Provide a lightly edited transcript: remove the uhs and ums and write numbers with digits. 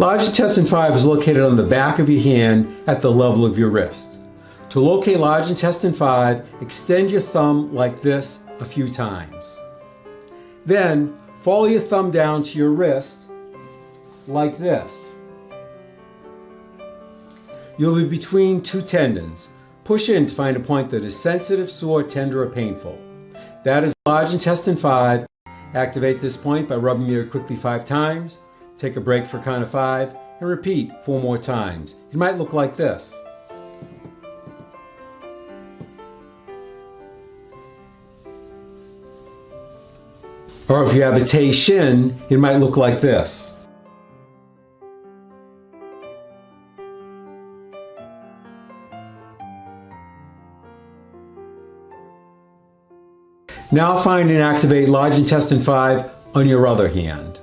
Large intestine 5 is located on the back of your hand at the level of your wrist. To locate large intestine 5, extend your thumb like this a few times. Then follow your thumb down to your wrist like this. You'll be between two tendons. Push in to find a point that is sensitive, sore, tender, or painful. That is large intestine 5. Activate this point by rubbing it quickly 5 times. Take a break for count of 5 and repeat 4 more times. It might look like this. Or if you have a Tay shin, it might look like this. Now find and activate large intestine 5 on your other hand.